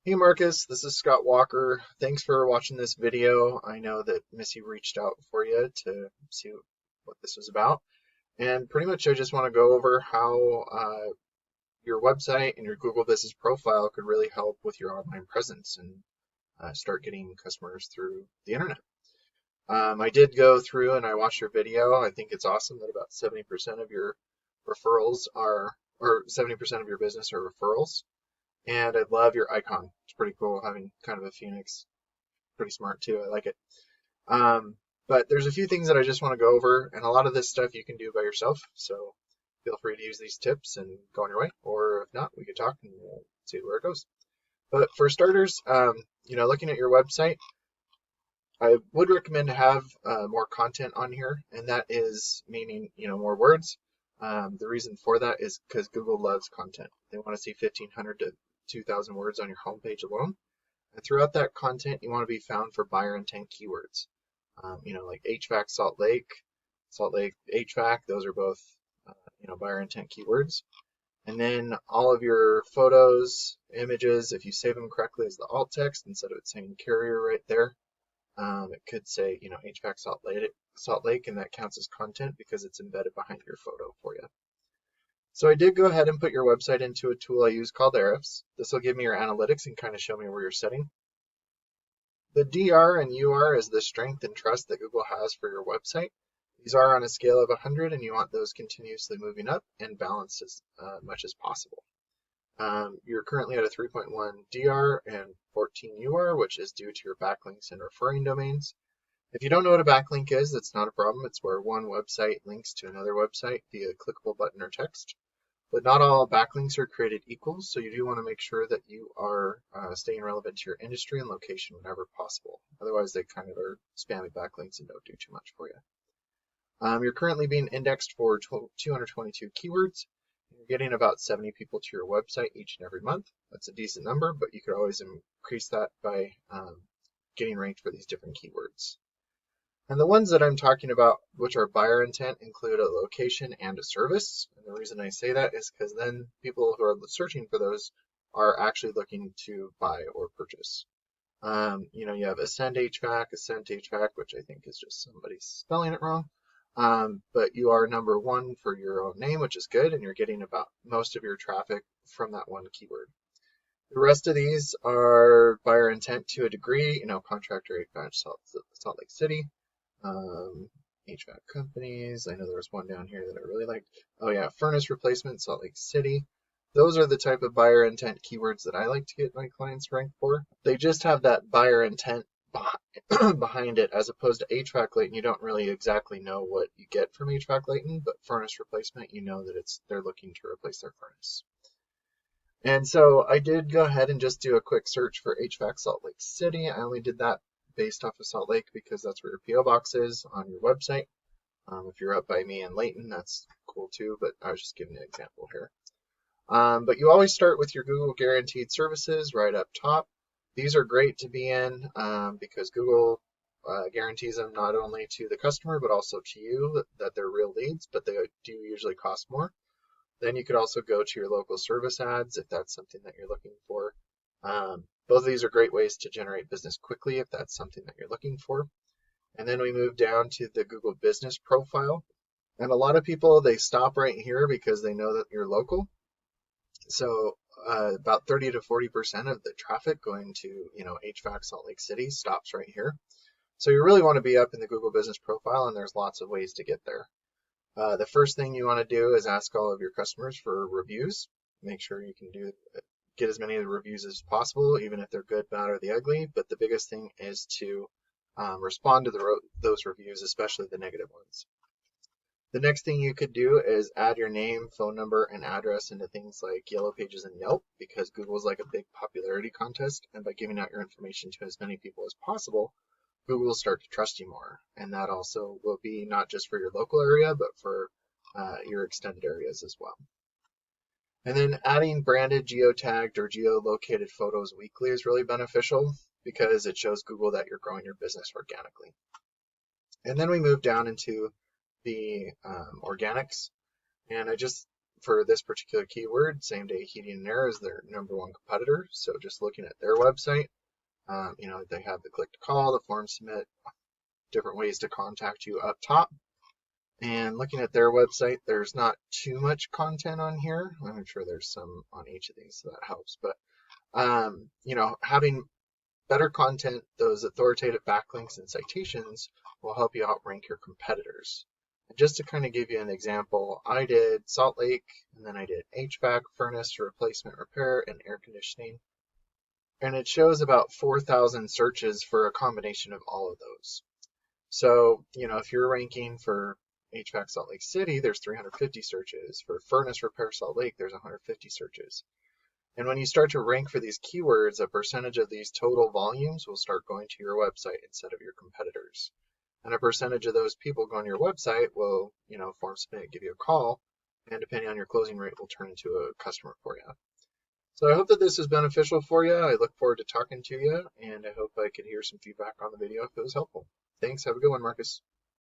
Hey Marcus, this is Scott Walker. Thanks for watching this video. I know that Missy reached out for you to see what this was about. And pretty much I just want to go over how your website and your Google Business profile could really help with your online presence and start getting customers through the internet. I did go through and I watched your video. I think it's awesome that about 70% of your referrals are, or 70% of your business are referrals. And I love your icon. It's pretty cool having kind of a phoenix. Pretty smart too. I like it. But there's a few things that I just want to go over, and a lot of this stuff you can do by yourself. So feel free to use these tips and go on your way. Or if not, we could talk and we'll see where it goes. But for starters, looking at your website, I would recommend to have more content on here, and that is meaning more words. The reason for that is because Google loves content. They want to see 1,500 to 2,000 words on your homepage alone. And throughout that content, you want to be found for buyer intent keywords. Like HVAC Salt Lake HVAC, those are both, buyer intent keywords. And then all of your photos, images, if you save them correctly as the alt text instead of it saying carrier right there, it could say, HVAC Salt Lake, and that counts as content because it's embedded behind your photo for you. So I did go ahead and put your website into a tool I use called Ahrefs. This will give me your analytics and kind of show me where you're setting. The DR and UR is the strength and trust that Google has for your website. These are on a scale of 100, and you want those continuously moving up and balanced as much as possible. You're currently at a 3.1 DR and 14 UR, which is due to your backlinks and referring domains. If you don't know what a backlink is, that's not a problem. It's where one website links to another website via a clickable button or text. But not all backlinks are created equal, so you do want to make sure that you are staying relevant to your industry and location whenever possible. Otherwise, they kind of are spammy backlinks and don't do too much for you. You're currently being indexed for 222 keywords. You're getting about 70 people to your website each and every month. That's a decent number, but you could always increase that by getting ranked for these different keywords. And the ones that I'm talking about, which are buyer intent, include a location and a service. And the reason I say that is because then people who are searching for those are actually looking to buy or purchase. You have Ascend HVAC, which I think is just somebody spelling it wrong. But you are number one for your own name, which is good, and you're getting about most of your traffic from that one keyword. The rest of these are buyer intent to a degree, contractor HVAC Salt Lake City. HVAC companies. I know there was one down here that I really liked. Oh yeah, furnace replacement, Salt Lake City. Those are the type of buyer intent keywords that I like to get my clients ranked for. They just have that buyer intent behind it, as opposed to HVAC Layton. You don't really exactly know what you get from HVAC Layton, but furnace replacement, you know that they're looking to replace their furnace. And so I did go ahead and just do a quick search for HVAC Salt Lake City. I only did that based off of Salt Lake because that's where your PO box is on your website. If you're up by me in Layton, that's cool too, but I was just giving an example here. But you always start with your Google guaranteed services right up top. These are great to be in because Google guarantees them not only to the customer but also to you that they're real leads, but they do usually cost more. Then you could also go to your local service ads if that's something that you're looking for. Both of these are great ways to generate business quickly if that's something that you're looking for. And then we move down to the Google Business profile. And a lot of people, they stop right here because they know that you're local. So about 30 to 40% of the traffic going to, HVAC Salt Lake City stops right here. So you really want to be up in the Google Business profile, and there's lots of ways to get there. The first thing you want to do is ask all of your customers for reviews. Make sure you can get as many of the reviews as possible, even if they're good, bad, or the ugly. But the biggest thing is to respond to those reviews, especially the negative ones. The next thing you could do is add your name, phone number, and address into things like Yellow Pages and Yelp, because Google's like a big popularity contest. And by giving out your information to as many people as possible, Google will start to trust you more. And that also will be not just for your local area, but for your extended areas as well. And then adding branded, geotagged, or geolocated photos weekly is really beneficial because it shows Google that you're growing your business organically. And then we move down into the organics. And I just for this particular keyword, same day heating and air is their #1 competitor. So just looking at their website, they have the click to call, the form submit, different ways to contact you up top. And looking at their website, there's not too much content on here. I'm sure there's some on each of these, so that helps. But, having better content, those authoritative backlinks and citations will help you outrank your competitors. And just to kind of give you an example, I did Salt Lake, and then I did HVAC, furnace replacement, repair, and air conditioning. And it shows about 4,000 searches for a combination of all of those. So, if you're ranking for HVAC Salt Lake City, there's 350 searches. For furnace repair Salt Lake, there's 150 searches. And when you start to rank for these keywords, a percentage of these total volumes will start going to your website instead of your competitors. And a percentage of those people going to your website will, form submit, give you a call, and depending on your closing rate, will turn into a customer for you. So I hope that this is beneficial for you. I look forward to talking to you, and I hope I could hear some feedback on the video if it was helpful. Thanks. Have a good one, Marcus.